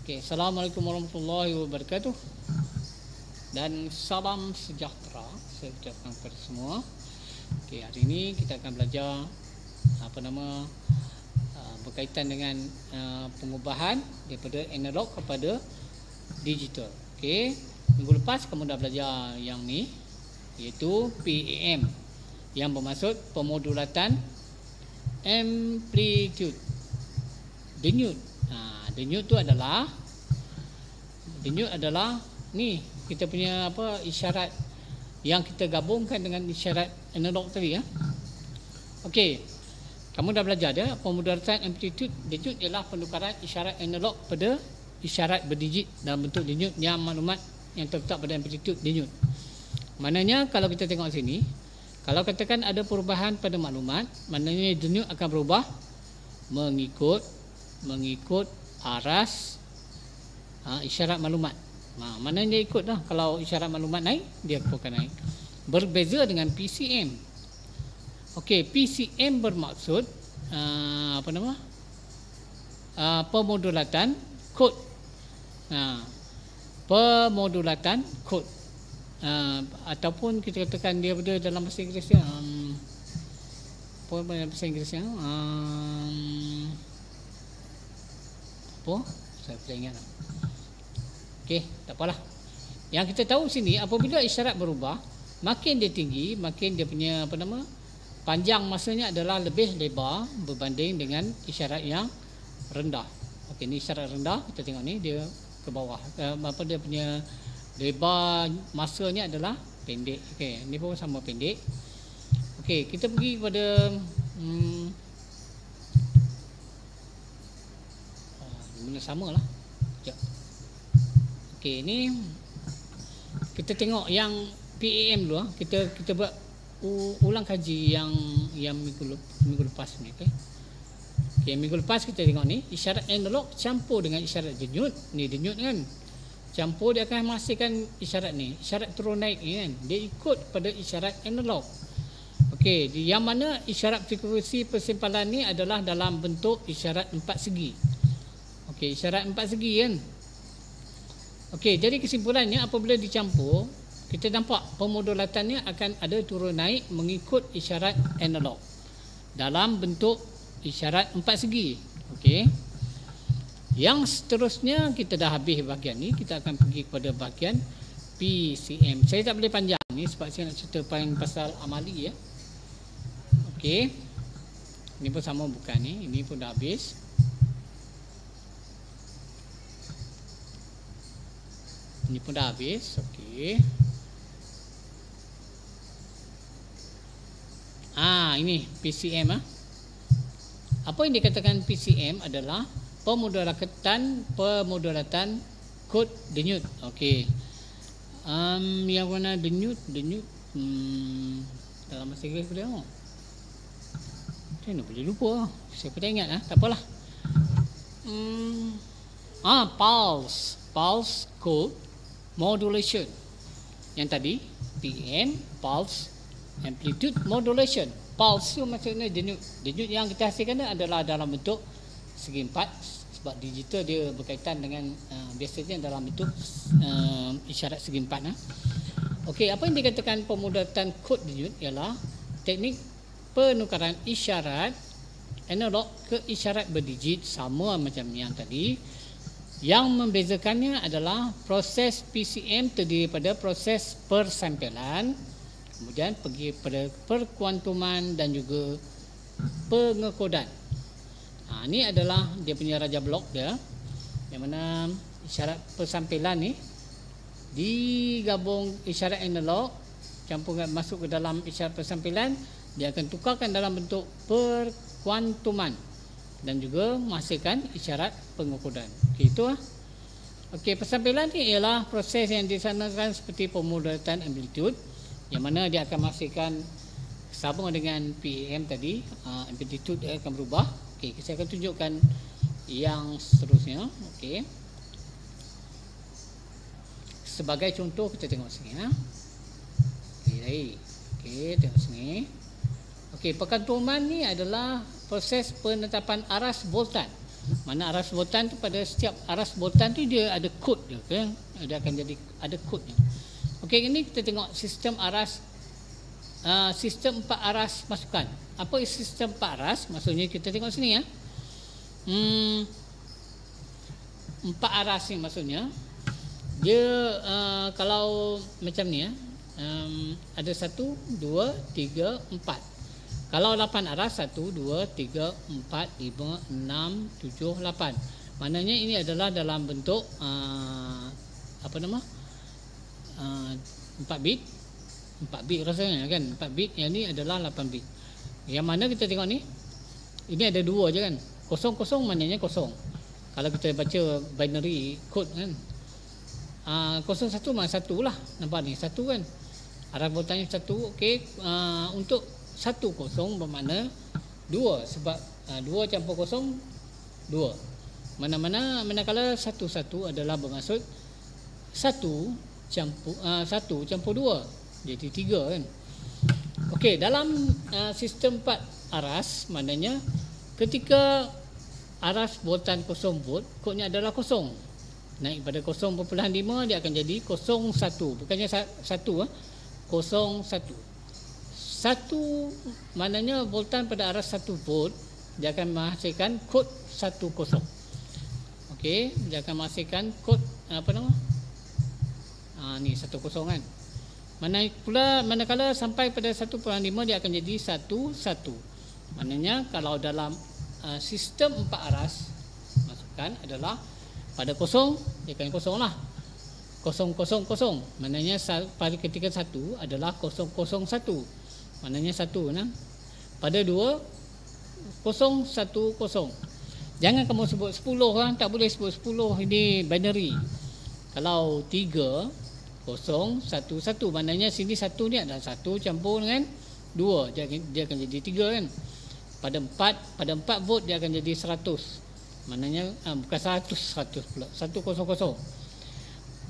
Okey, Assalamualaikum warahmatullahi wabarakatuh dan salam sejahtera saya ucapkan kepada semua. Okey, hari ini kita akan belajar berkaitan dengan pengubahan daripada analog kepada digital. Okey, minggu lepas kamu dah belajar yang ni, iaitu PAM, yang bermaksud pemodulatan amplitude. Denyut. Denyut adalah ni kita punya isyarat yang kita gabungkan dengan isyarat analog tadi ya. Okey. Kamu dah belajar dah pemodulatan amplitude. Denyut ialah penukaran isyarat analog pada isyarat berdigit dalam bentuk denyut yang maklumat yang terletak pada amplitude denyut. Maknanya kalau kita tengok sini, kalau katakan ada perubahan pada maklumat, maknanya denyut akan berubah mengikut aras isyarat maklumat. Mana dia ikut dah. Kalau isyarat maklumat naik, dia akan naik. Berbeza dengan PCM. Okey, PCM bermaksud pemodulatan kod. Pemodulatan kod. Ataupun kita katakan dia berada dalam bahasa Inggeris dia. Bahasa Inggerisnya? Saya tak ingat. Okey, tak apalah. Yang kita tahu sini, apabila isyarat berubah, makin dia tinggi, makin dia punya panjang masanya adalah lebih lebar berbanding dengan isyarat yang rendah. Okey, ni isyarat rendah, kita tengok ni dia ke bawah. Dia punya lebar masanya adalah pendek. Okey, ni pun sama pendek. Okey, kita pergi kepada benda samalah. Sekejap. Okey, ni kita tengok yang PAM dulu. Kita buat ulang kaji yang minggu lepas ni. Okey, minggu lepas kita tengok ni isyarat analog campur dengan isyarat denyut. Ni denyut kan. Campur dia akan menghasilkan isyarat ni. Isyarat turun naik ni kan. Dia ikut pada isyarat analog. Okey, yang mana isyarat frekuensi persimpanan ni adalah dalam bentuk isyarat empat segi. Okey, isyarat empat segi kan. Okey, jadi kesimpulannya apabila dicampur, kita nampak pemodulatannya akan ada turun naik mengikut isyarat analog dalam bentuk isyarat empat segi. Okey. Yang seterusnya kita dah habis bahagian ni, kita akan pergi kepada bahagian PCM. Saya tak boleh panjang ni sebab saya nak cerita pasal amali ya. Okey. Ini pun sama bukan ni, ini pun dah habis. Ini pun dah habis. Okey. Ini PCM Apa yang dikatakan PCM adalah pemodulatan kod denyut. Okey. Yang mana denyut dalam bahasa Inggeris boleh tengok. Saya nak boleh lupa. Saya pun tak ingat tak apalah. Pulse code modulation. Yang tadi PM pulse amplitude modulation. Pulse itu maksudnya denyut. Denyut yang kita hasilkan adalah dalam bentuk segi empat, sebab digital dia berkaitan dengan biasanya dalam bentuk isyarat segi empat. Okey, apa yang dikatakan pemodulatan kod denyut ialah teknik penukaran isyarat analog ke isyarat berdigit, sama macam yang tadi. Yang membezakannya adalah proses PCM terdiri pada proses persampelan, kemudian pergi pada perkuantuman dan juga pengekodan. Ini adalah dia punya raja blok dia, yang mana isyarat persampelan ni digabung isyarat analog campur masuk ke dalam isyarat persampelan, dia akan tukarkan dalam bentuk perkuantuman dan juga menghasilkan isyarat pengekodan. Okey, itu Okey, persampelan ni ialah proses yang dilaksanakan seperti pemodulatan amplitude, yang mana dia akan menghasilkan sama dengan PAM tadi, amplitude dia akan berubah. Okey, saya akan tunjukkan yang seterusnya. Okey. Sebagai contoh kita tengok sini Okey, tengok sini. Okey, perkantuman ni adalah proses penetapan aras voltan. Mana aras voltan tu, pada setiap aras voltan tu dia ada kod dia, kan? Dia akan jadi ada kodnya. Okey, ini kita tengok sistem aras, sistem 4 aras masukan. Apa sistem 4 aras? Maksudnya kita tengok sini ya. 4 aras ni maksudnya dia kalau macam ni ya, ada 1, 2, 3, 4. Kalau 8 aras, 1, 2, 3, 4, 5, 6, 7, 8. Maknanya ini adalah dalam bentuk 4 bit. 4 bit rasanya kan, 4 bit, yang ni adalah 8 bit. Yang mana kita tengok ni, ini ada 2 je kan. 00 maknanya kosong. Kalau kita baca binary code kan, 01 maknanya 1 lah. Nampak ni 1 kan, aras voltanya 1. Okey, untuk 10 bermakna 2, sebab 2 campur 0 2. Manakala 11 adalah bermaksud 1 campur 2, jadi 3 kan. Okey, dalam sistem 4 aras, maknanya ketika aras voltan 0 volt, kodnya adalah 0. Naik pada 0.5 dia akan jadi 01. Bukannya 1, 01. 1 maknanya voltan pada aras 1 volt, dia akan menghasilkan kod 10. Okey, dia akan menghasilkan kod ni 10 kan. Manakala sampai pada 1.5 dia akan jadi 11. Maknanya kalau dalam sistem 4 aras masukan adalah pada 0 dia akan 0 lah. 000. Maknanya pada ketika 1 adalah 001. Maknanya 1 nah. Pada 2 010. Jangan kamu sebut 10 kan, tak boleh sebut 10, ini binary. Kalau 3 0 1 1, maknanya sini 1 ni adalah 1 campur dengan 2, dia akan jadi 3 kan. Pada 4 volt dia akan jadi 100. Maknanya bukan 100 pula, 100.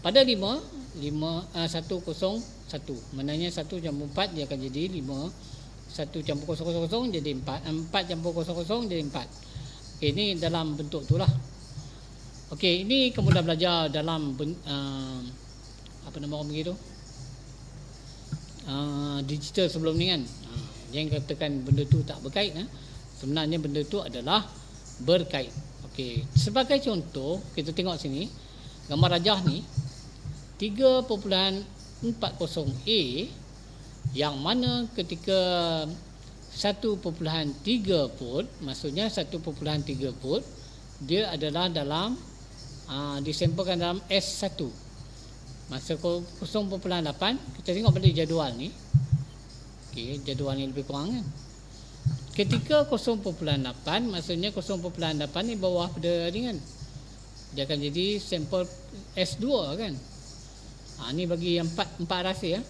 Pada 5 101, maknanya 1 campur 4 dia akan jadi 5. 1 campur 000 jadi 4. 4 campur 000 jadi 4. Okey, ini dalam bentuk itulah. Okey, ini kamu dah belajar dalam apa nama orang begitu, digital sebelum ni kan. Jangan katakan benda tu tak berkait. Sebenarnya benda tu adalah berkait. Okey, sebagai contoh kita tengok sini gambar rajah ni 3.40A, yang mana ketika 1.3 volt, maksudnya 1.3 volt, dia adalah dalam disampelkan dalam S1. Masa 0.8, kita tengok pada jadual ni. Okey, jadual ni lebih kurang kan. Ketika 0.8, maksudnya 0.8 ni bawah pada ni kan, dia akan jadi sampel S2 kan. Ni bagi yang 4 aras ya.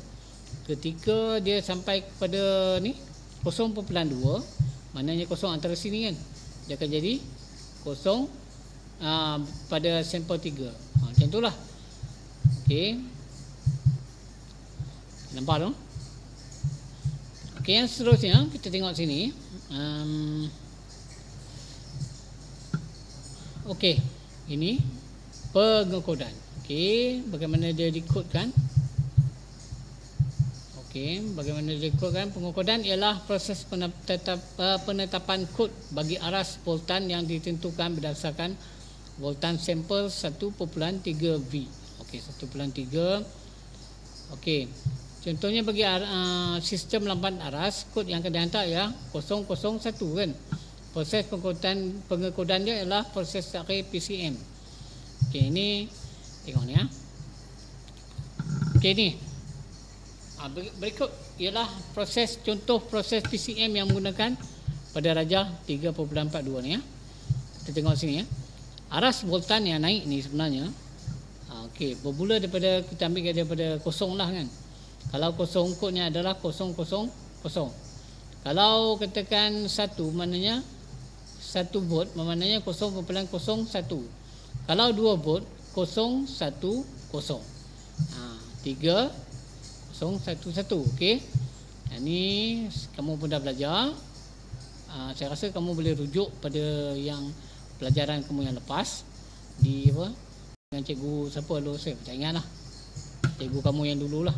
Ketika dia sampai kepada ni 0.2, maknanya kosong antara sini kan, dia akan jadi kosong pada sampel 3. Macam itulah. Okey, nampak tak? Okey, yang seterusnya kita tengok sini. Okey, ini pengekodan. Okey, bagaimana dia dikodkan? Okey, bagaimana dia dikodkan? Pengekodan ialah proses penetapan kod bagi aras voltan yang ditentukan berdasarkan voltan sampel 1.3V. Okey, 1.3. Okey, contohnya bagi sistem lamban aras, kod yang akan dihantar ya 001 kan. Proses pengekodan dia ialah proses takrif PCM. Okey, ini tengok ni ya. Okey, ni berikut ialah contoh proses PCM yang menggunakan pada rajah 3.42 ni ya. Kita tengok sini ya. Aras voltan yang naik ni sebenarnya okey, bermula daripada, kita ambil daripada kosong lah kan. Kalau kosong, kodnya adalah 000. Kalau katakan 1, maknanya 1 volt, maknanya 0.01. Kalau 2 volt, 010. 3011. Okey, ini kamu pun dah belajar. Saya rasa kamu boleh rujuk pada yang pelajaran kamu yang lepas di apa dengan cikgu siapa dulu, saya tak ingat lah, cikgu kamu yang dulu lah.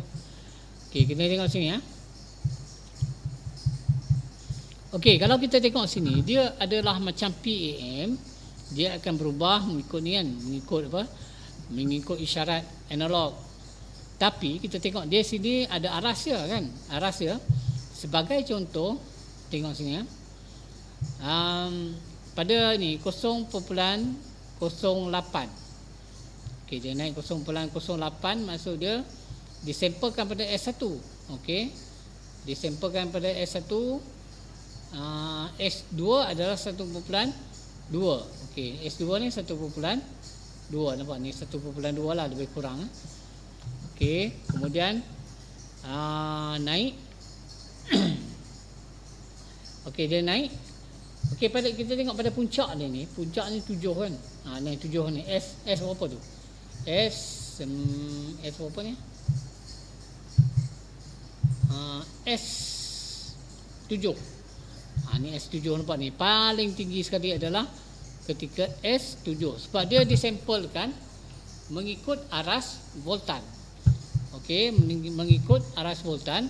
Okey, kita tengok sini ya. Okey, kalau kita tengok sini, dia adalah macam PAM, dia akan berubah mengikut ni kan, mengikut apa, mengikut isyarat analog. Tapi kita tengok dia sini ada aras dia kan, aras dia. Sebagai contoh, tengok sini ya. Pada ni 0.08. Okey, dia naik 0.08, maksud dia disampelkan pada S1. Okey, disampelkan pada S1. S2 adalah 1.2. Okey, S2 ni 1.2, nampak ni 1.2 lah, lebih kurang. Okey, kemudian naik. Okey, dia naik. Okey, pada kita tengok pada puncak dia ni, puncak ni 7 kan. Ni 7 ni. S berapa tu? S berapa ni? S7. Ni S7, nampak ni. Paling tinggi sekali adalah ketika S7 sebab dia disampelkan mengikut aras voltan. Okey, mengikut aras voltan.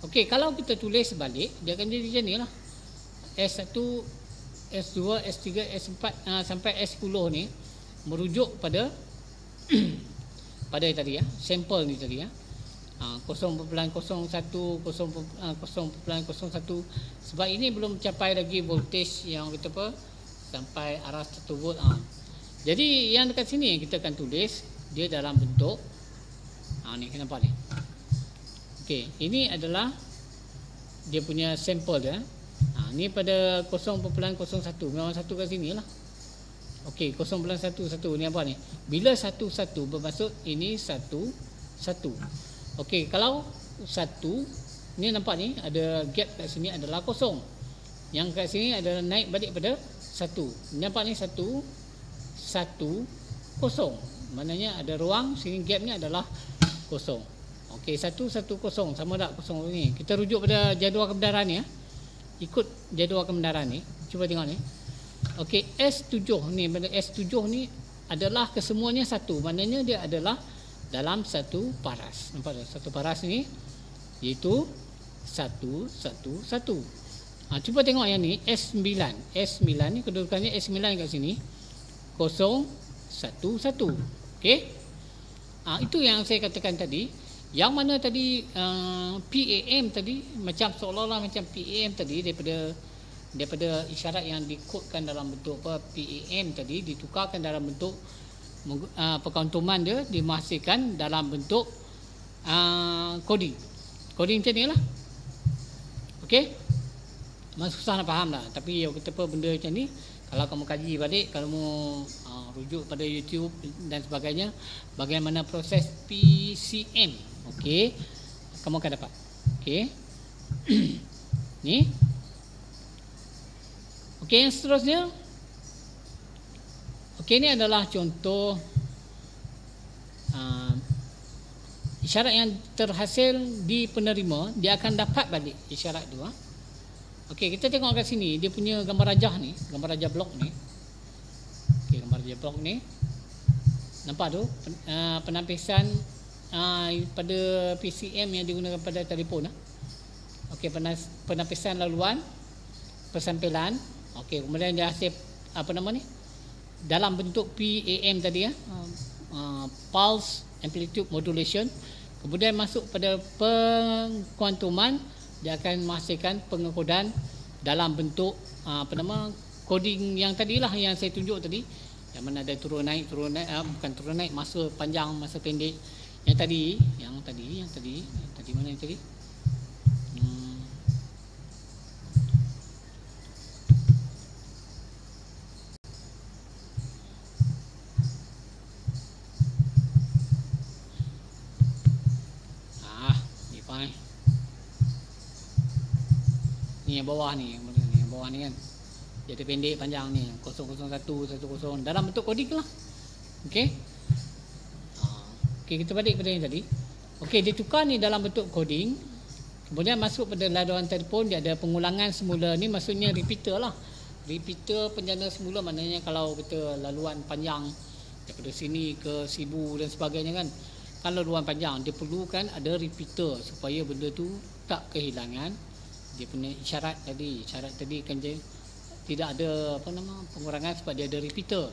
Okey, kalau kita tulis balik, dia akan jadi macam ni lah. S1, S2, S3, S4 sampai S10 ni merujuk pada pada tadi ya, sampel ni tadi ya. 0.01, 0.01, sebab ini belum mencapai lagi voltage yang kita apa sampai aras 1 volt. Jadi yang dekat sini kita akan tulis dia dalam bentuk ni, nampak ni. Okey, ini adalah dia punya sampel dia. Ni pada 0.01, memang satu kat sini lah. Okey, 0.11 ni apa ni? Bila 11 bermaksud ini 1. Okey, kalau 1 ni nampak ni ada gap kat sini adalah kosong. Yang kat sini adalah naik balik pada 1. Nampak ni 1 kosong. Maknanya ada ruang, sini gap ni adalah kosong. Okey, 1 1 kosong, sama tak kosong ni? Kita rujuk pada jadual kebenaran ni ya. Ikut jadual kebenaran ni, cuba tengok ni. Okey, S7 ni, pada S7 ni adalah kesemuanya 1. Maknanya dia adalah dalam satu paras. Nampak tak? Satu paras ni iaitu 1 1 1. Cuba tengok yang ni S9. S9 ni kedudukannya S9 kat sini 0 1 1. Okey. Itu yang saya katakan tadi. Yang mana tadi PAM tadi macam seolah-olah macam PAM tadi daripada isyarat yang dikodkan dalam bentuk PAM tadi ditukarkan dalam bentuk perkauntuman dia dimasihkan dalam bentuk coding macam ni lah. Okey, memang susah nak faham lah, tapi kita benda macam ni kalau kamu kaji balik, kalau kamu rujuk pada YouTube dan sebagainya bagaimana proses PCM, okey, kamu akan dapat. Okey. Ni okey, yang seterusnya. Okey, ini adalah contoh isyarat yang terhasil di penerima. Dia akan dapat balik isyarat tu. Okey, kita tengok kat sini dia punya gambar rajah ni, gambar rajah blok ni. Okey, gambar rajah blok ni. Nampak tu penampisan pada PCM yang digunakan pada telefon. Okey, penampisan laluan, persampilan. Okey, kemudian dia hasil apa nama ni? Dalam bentuk PAM tadi pulse amplitude modulation. Kemudian masuk pada pengkuantuman, dia akan menghasilkan pengekodan dalam bentuk coding yang tadilah yang saya tunjuk tadi, yang mana ada turun naik bukan turun naik, masa panjang, masa pendek. Yang tadi mana yang tadi? Ni yang bawah ni, yang bawah ni kan. Dia ada pendek panjang ni 001 10 dalam bentuk coding lah. Okey. Okey, kita balik pada yang tadi. Okey, dia tukar ni dalam bentuk coding. Kemudian masuk pada laluan telefon, dia ada pengulangan semula ni, maksudnya repeater lah. Repeater penjana semula maknanya kalau kita laluan panjang daripada sini ke Sibu dan sebagainya kan. Kalau laluan panjang dia perlukan ada repeater supaya benda tu tak kehilangan dia punya isyarat tadi. Isyarat tadi kan dia tidak ada pengurangan sebab dia ada repeater.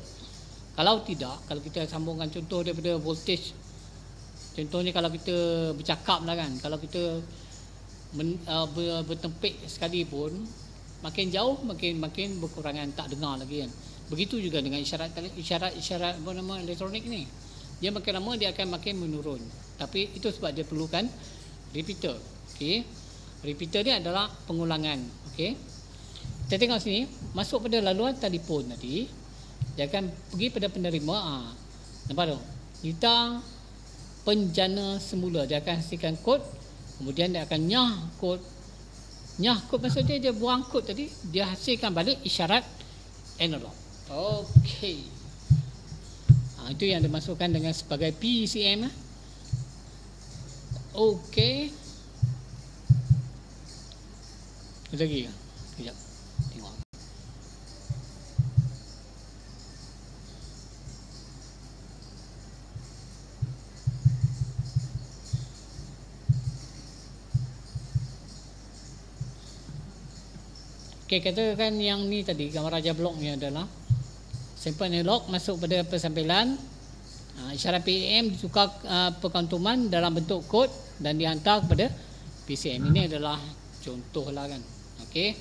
Kalau tidak, kalau kita sambungkan contoh daripada voltage, contohnya kalau kita bercakap lah kan, kalau kita bertempik sekali pun makin jauh makin berkurangan, tak dengar lagi kan. Begitu juga dengan isyarat elektronik ni, dia makin lama dia akan makin menurun. Tapi itu sebab dia perlukan repeater. Okey, repeater ni adalah pengulangan. Okey, kita tengok sini, masuk pada laluan telefon tadi, dia akan pergi pada penerima. Nampak tak? Kita penjana semula, dia akan hasilkan kod, kemudian dia akan nyah kod. Nyah kod maksudnya dia buang kod tadi, dia hasilkan balik isyarat analog. Okey. Itu yang dimasukkan dengan sebagai PCM. Okey. Ada lagi ke? Sekejap. Tengok. Okey, katakan yang ni tadi gambar raja blok ni adalah sampel analog masuk pada persampilan. Isyarat PAM ditukar perkantuman dalam bentuk kod dan dihantar kepada PCM. Ini adalah contoh lah kan. Okey,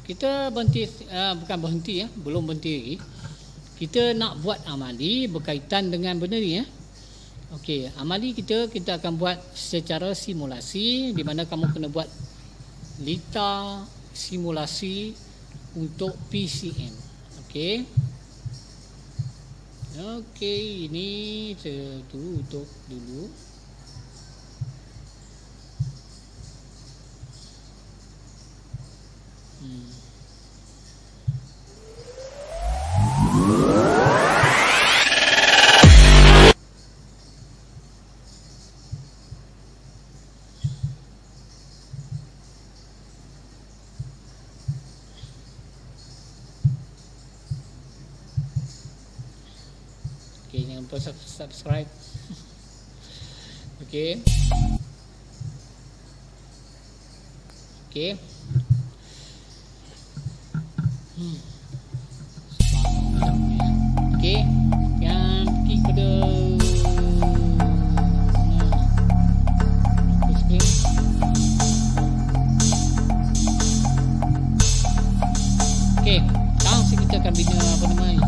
kita berhenti, bukan berhenti ya, belum berhenti lagi. Kita nak buat amali berkaitan dengan benda ni ya. Okey, amali kita akan buat secara simulasi, di mana kamu kena buat lita simulasi untuk PCM. Okey. Okey, ini tutup dulu. Okay, jangan lupa subscribe. Okay. Okay. Okay. Yang pergi pada screen. Okay. Sekarang kita akan bina apa namanya?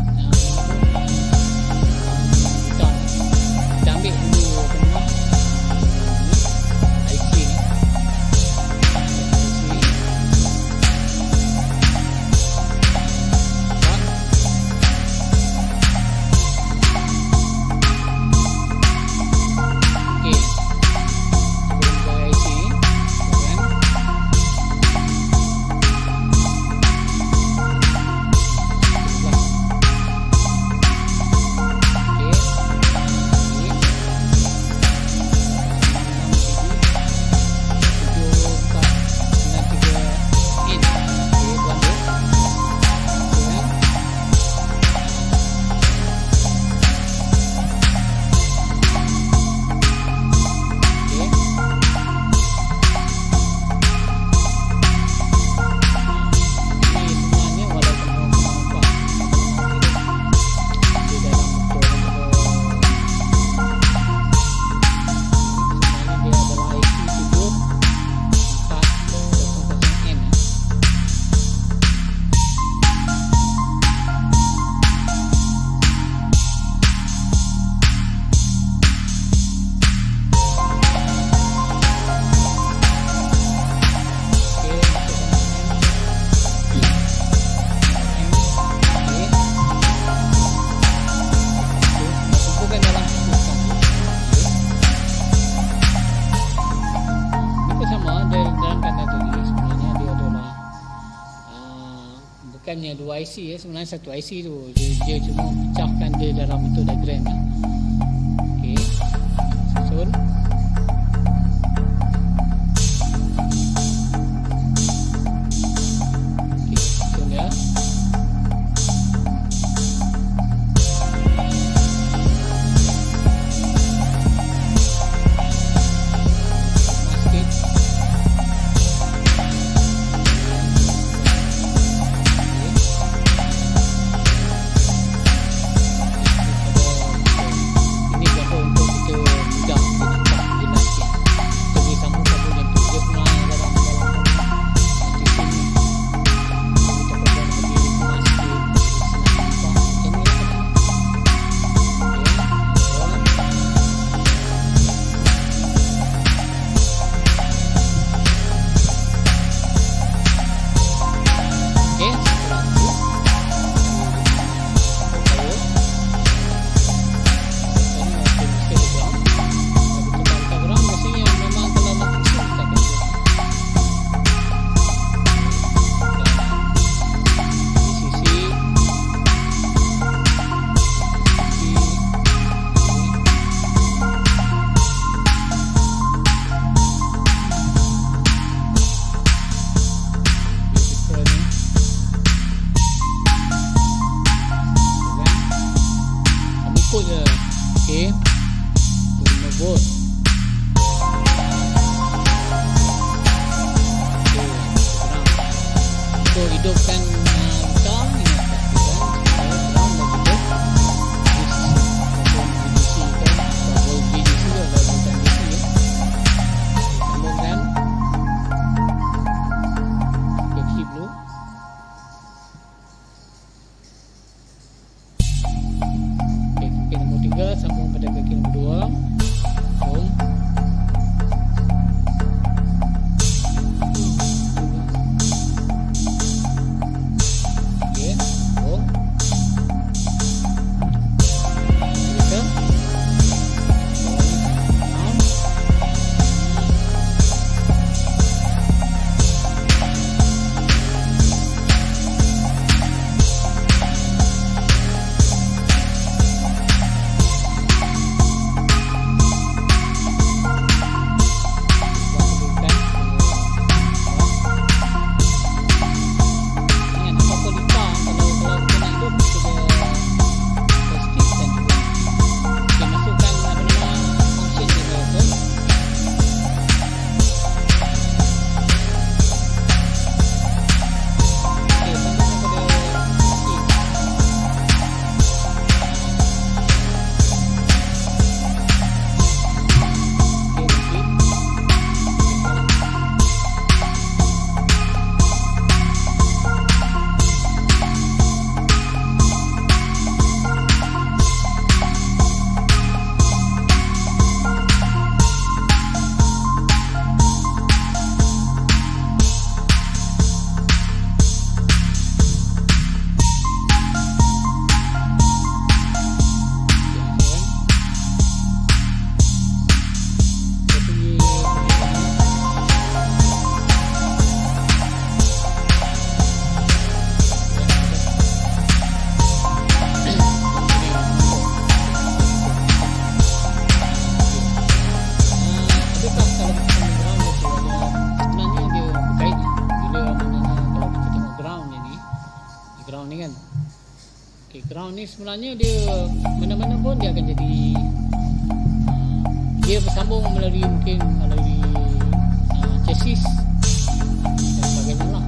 bukannya dua IC ya, sebenarnya satu IC tu. Dia cuma pecahkan dia dalam bentuk diagram. Okey. Susun. Okey, susun ya. okey, 5 volt. Okey, untuk hidupkan ground ini pastikan ground dah hidup. VDC kan, kabel VDC atau voltan DC ya. Sambungkan ke key dulu. Okey, key nombor 3 sambung pada key nombor 2. Home. Okey, home. Kita down. Ground ni kan. Okey, ground ni sebenarnya dia mana-mana pun dia akan jadi dia bersambung melalui mungkin melalui chassis dan sebagainya lah.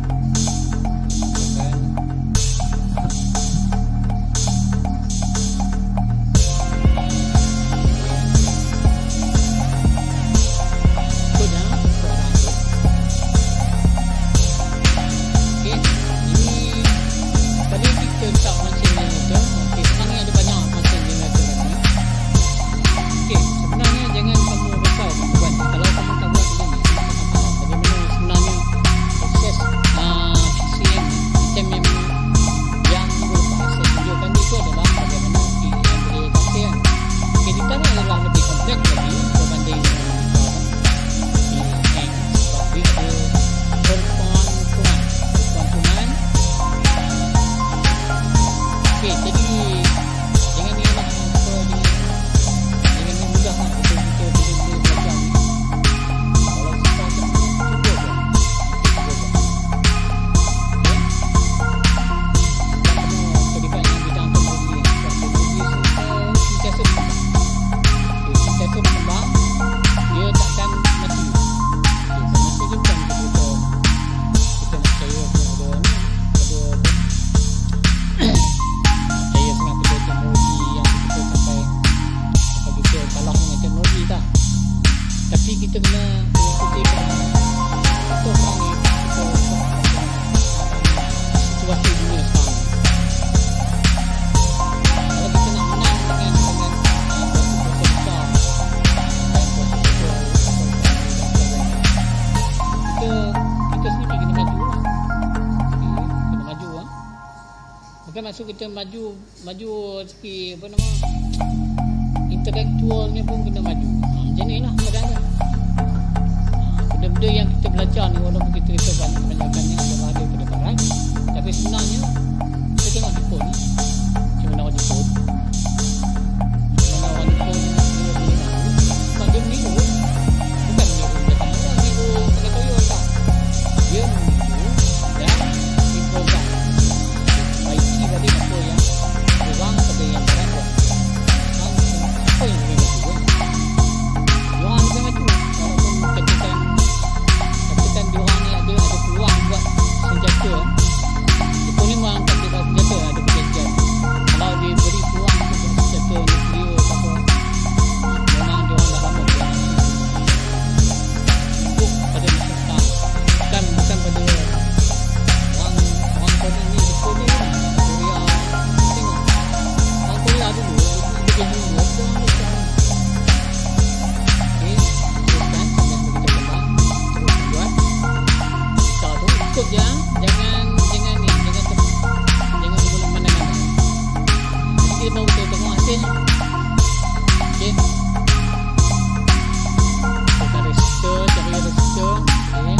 Bukan maksud kita maju sikit apa nama intelektualnya pun kena maju. Macam ni lah keadaan. Benda-benda yang kita belajar ni walaupun kita banyak kebanyakannya adalah ada pada barat, tapi sebenarnya kita tengok Jepun ni macam mana orang Jepun dia boleh maju sebab dia meniru, bukan meniru belakang orang, meniru pakai toyo tak, dia meniru dan improvise baiki pada apa yang kurang pada yang barat buat. Siapa yang nanti baru kita tengok hasilnya. Okey. Kita register, cari register. Okey.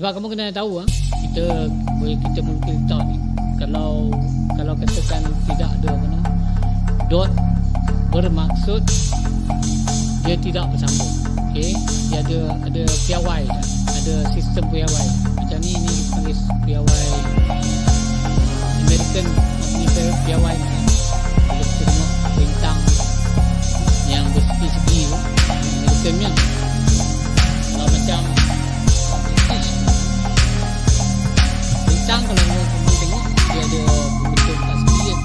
Sebab kamu kena tahu kita mungkin tahu ni kalau katakan tidak ada apa nama dot bermaksud dia tidak bersambung. Okey, dia ada piawai, ada sistem piawai. Macam ni kita panggil piawai American ni piawai ni. Bila kita tengok bintang yang bersegi-segi tu Americannya. Kalau macam bintang, kalau kamu tengok dia ada bentuk tak segi je.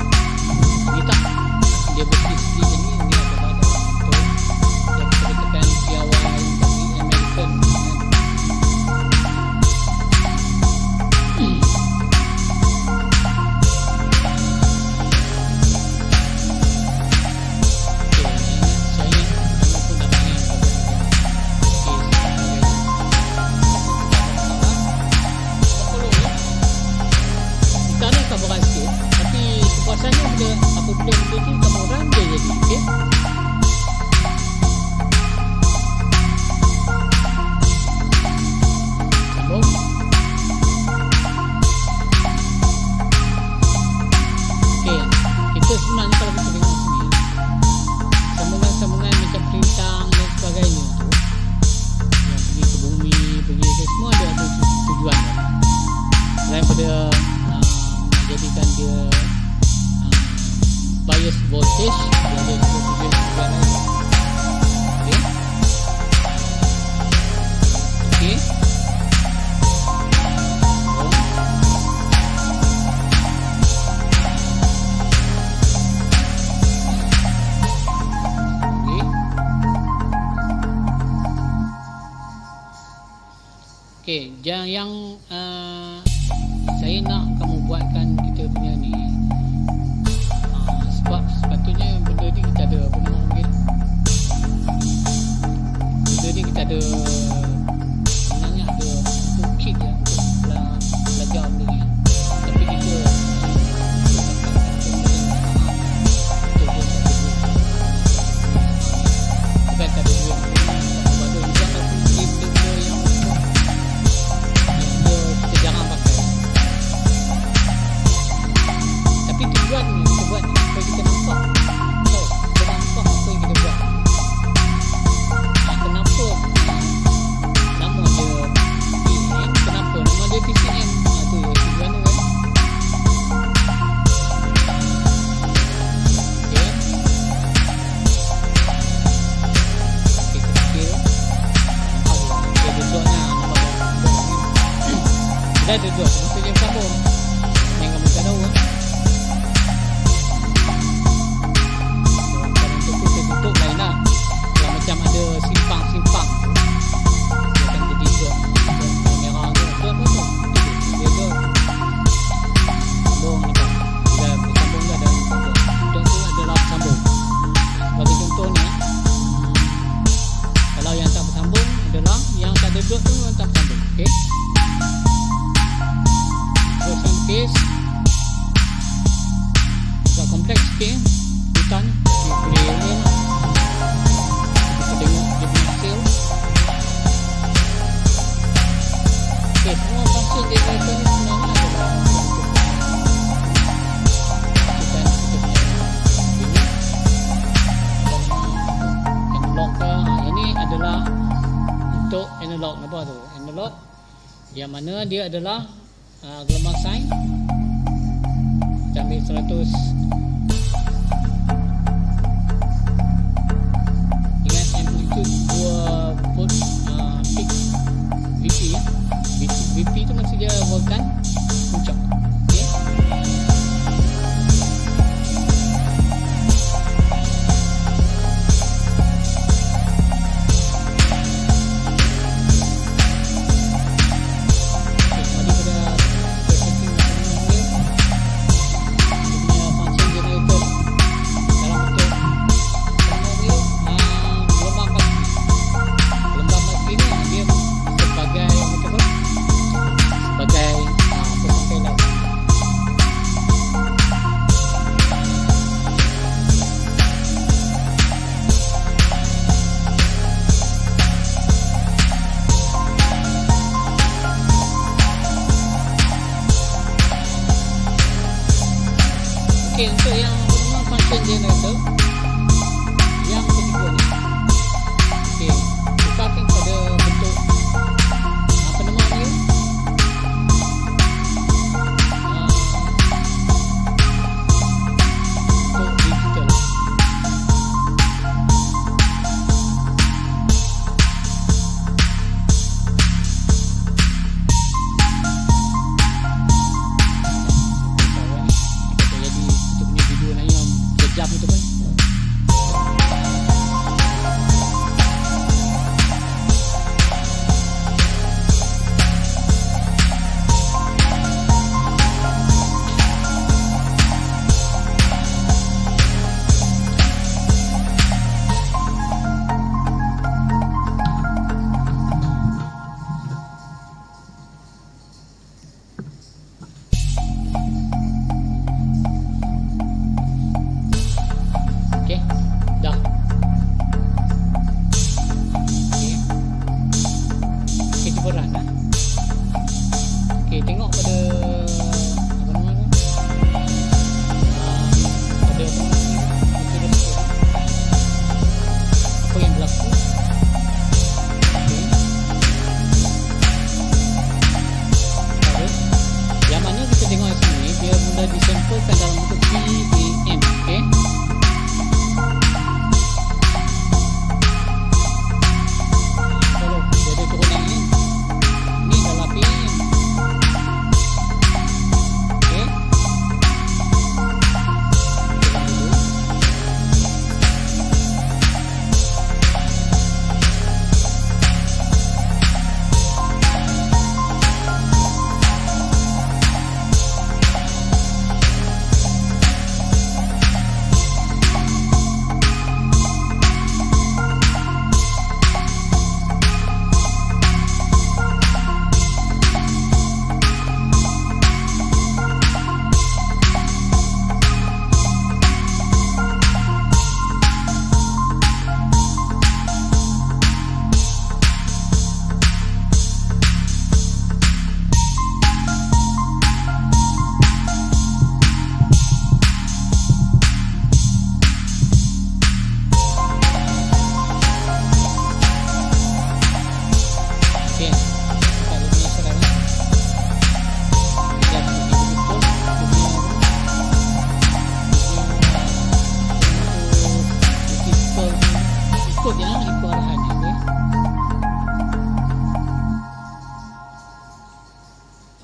Ini tak, dia bersegi-segi macam ni, dia ada pada bentuk yang kita katakan piawai American. Rasanya bila apabila benda tu kamu orang dia jadi. Okey, sambung. Okey, kita sebenarnya kalau kita tengok sini sambungan-sambungan macam perintang dan sebagainya tu yang pergi ke bumi, pergi ke semua ada tujuan kan? Selain pada menjadikan dia bias voltage, dia ada juga tujuan lain. Okey. Okey. Okey, yang saya nak kamu buatkan kita punya ni. Sebab sepatutnya benda ni kita ada apa nama mungkin benda ni kita ada sebenarnya ada untuk kit je untuk belajar benda ni, tapi kita bukan tak ada duit pada hujung aku pergi benda-benda yang kita jarang pakai, tapi tujuan kita buat ni supaya kita nampak apa yang kita buat. Kenapa nama dia PCM, kenapa nama dia PCM, tu tujuan dia kan. Okey, kita kira dia duduk nampak dia duduk maksudnya sambung yang kamu tak tahu tutup lain lah. Kalau macam ada simpang-simpang dia akan jadi dot merah tu, dia dot sambung macam bila bersambung tu ada dot tu adalah sambung. Sebagai contohnya kalau yang tak bersambung adalah yang tak ada dot tu yang tak bersambung. Okey, teruskan case agak kompleks sikit hutan boleh ni lah. Kita tengok dia punya hasil. Okey, semua function dia kata ni sebenarnya adalah kita punya ini analog ke. Ini adalah untuk analog apa tu, analog yang mana dia adalah gelombang sine. Kita ambil 100 dengan amplitude 2 volt peak VP ya. beran lah. Okey, tengok pada apa nama tu? Pada apa nama ni? Apa yang berlaku? Okey. Yang mana kita tengok di sini, dia mula disampelkan dalam bentuk PAM. Okey.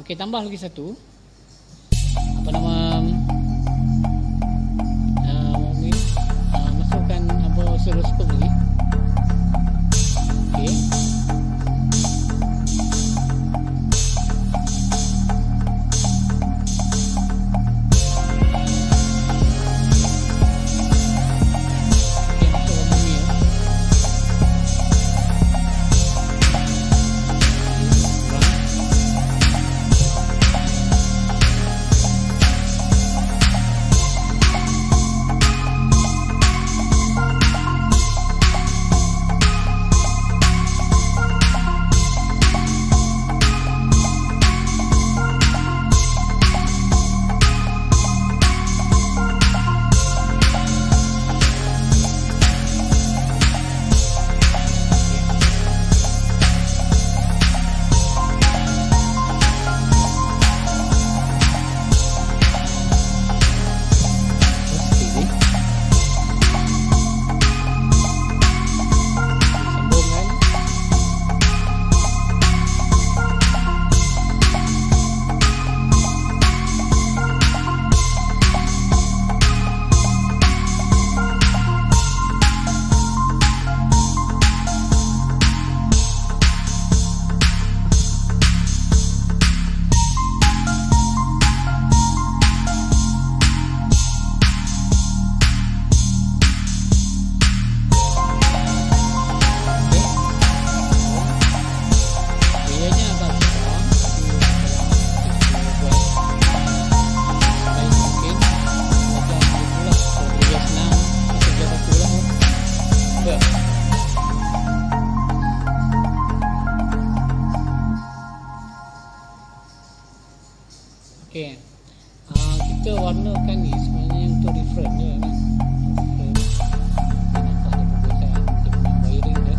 Okey, tambah lagi satu. Apa nama? Masukkan apa oscilloscope lagi. Okey. Okey. Kita warnakan ni sebenarnya untuk reference je kan. Nampak ada perbezaan dia punya wiring dia.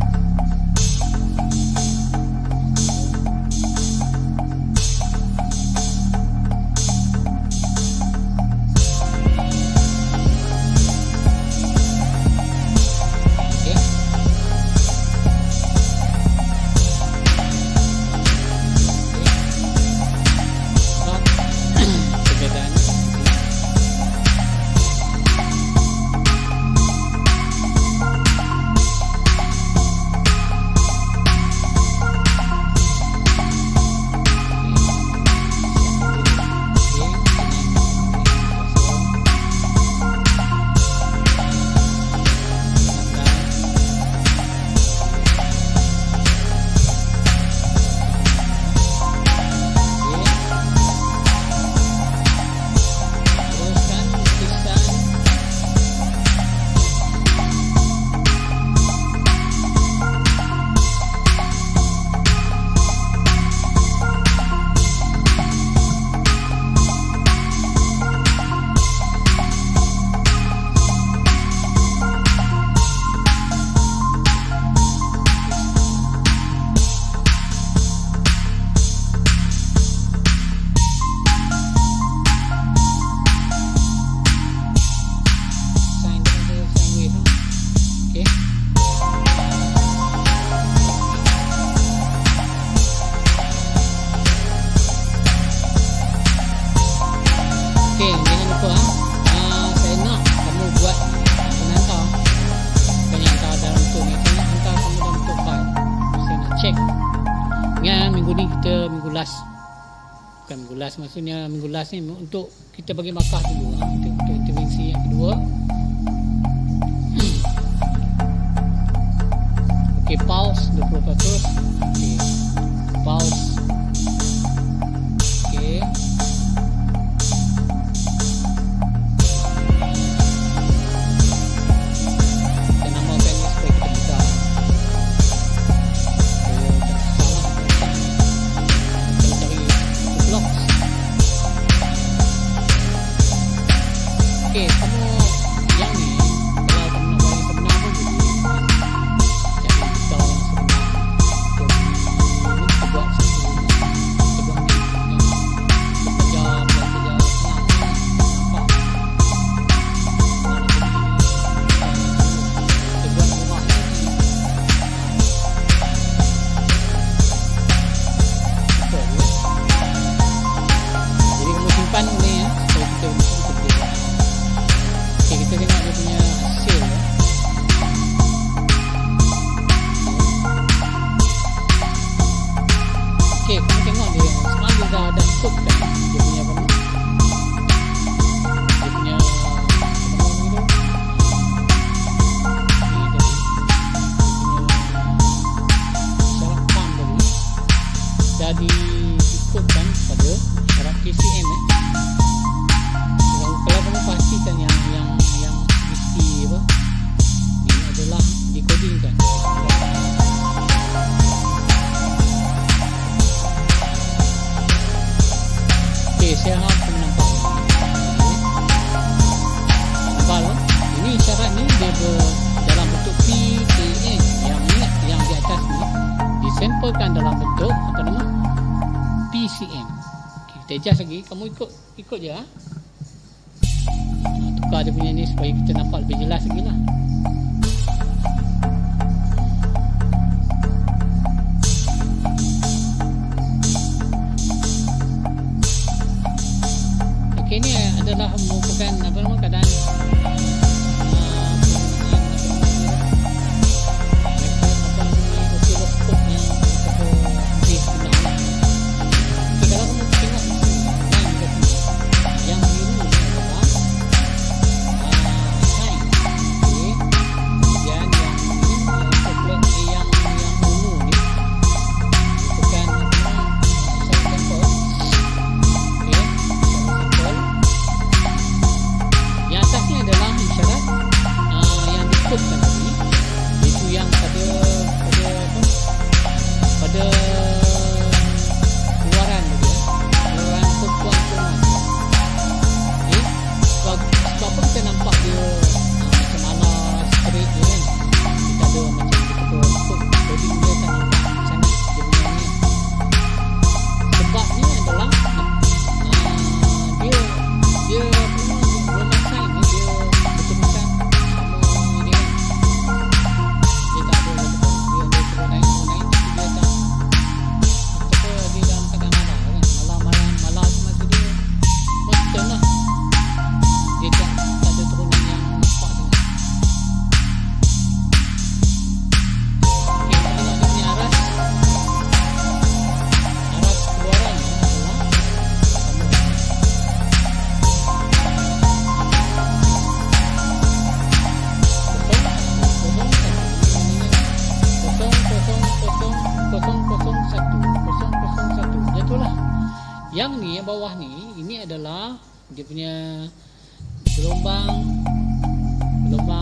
Ingat minggu ni kita minggu last, bukan minggu last, maksudnya minggu last ni untuk kita bagi markah dulu untuk intervensi yang kedua. Okey, pause 20%. Okey, pause. Okey, kita namakan ni supaya kita buka. Okey, kamu yang ni kalau kamu nak buat yang sebenar pun boleh. Cari kita yang sebenar. Ini kita buat satu, kita buat ni kita kerja senang. Nampak? Kita buat murah ni. Betul ya? Jadi kamu simpan ni ya, supaya kita bisa bekerja. Okay, kita tengok dia punya hasil ya. Okay, kamu tengok dia sekarang dia dah cook kan dia punya apa ni, dia punya apa ni tu, ni tadi syarat PAM tadi dah diikutkan pada syarat PCM ya. Kalau kamu pastikan yang mesti apa, ini adalah dikodingkan. Okey, saya harap kamu nampak. Nampak tak? Ini syarat ni dia dalam bentuk PAN. Yang di atas ni disampelkan dalam bentuk apa nama, PCM. Okay, kita adjust lagi. Kamu ikut je ha? Tukar dia punya ni supaya kita nampak lebih jelas lagi lah. Okey, ni adalah merupakan apa nama keadaan osiloskop yang kita beri sebenar. Okey, kalau kamu tengok di sini yang biru ni adalah sign. Okey, kemudian yang ini yang coklat yang ungu ni bukan sampel. Okey, sampel. Yang atas ni adalah isyarat yang dikutkan tadi, iaitu yang pada keluaran tadi ya. Keluaran keuntungan. Okey, sebab apa kita nampak dia macam ala straight je kan. Kita ada macam kita ikut coding dia tak nampak sangat dia punya ni. Sebabnya adalah dia belum sign ni, dia betul-betul sama dia kan. Dia tak ada betul, dia terus naik tapi dia tak betul, dia dalam keadaan malah kan. Malah tu maksud dia constant lah. Dia tak ada turunan yang nampak sangat. Okey, kita tengok dia punya aras keluaran ni adalah satu. Itulah. Yang ni yang bawah ni, ini adalah dia punya gelombang apa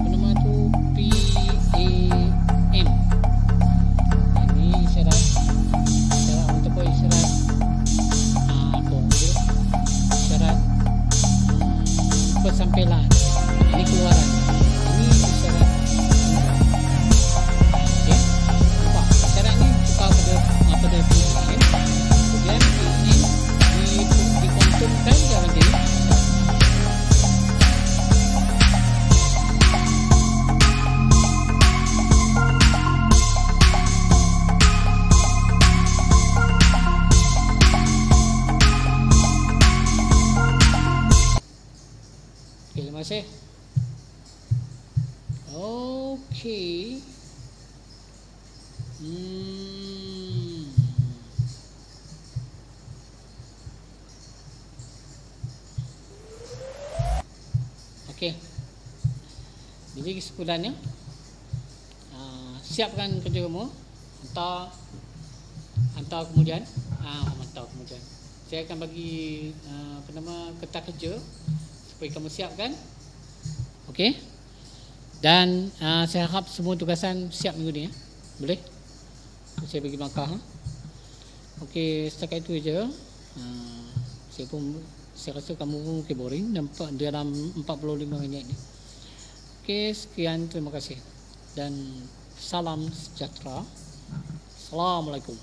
nama tu, PAM. Ini syarat untuk apa, syarat syarat persampelan. Ini keluaran. Ini syarat keluaran. Okey, nampak syarat ni tukar pada PAM. Kemudian PAM dikontumkan dalam diri. Okey, terima kasih. Okey. Jadi kesimpulannya, siapkan kerja kamu, hantar kemudian, saya akan bagi kertas kerja supaya kamu siapkan. Okey. Dan saya harap semua tugasan siap minggu ni ya. Boleh? Saya bagi markah. Okey, setakat itu aja. Saya rasa kamu pun mungkin boring nampak dalam 45 minit ni. Okey, sekian, terima kasih dan salam sejahtera. Assalamualaikum.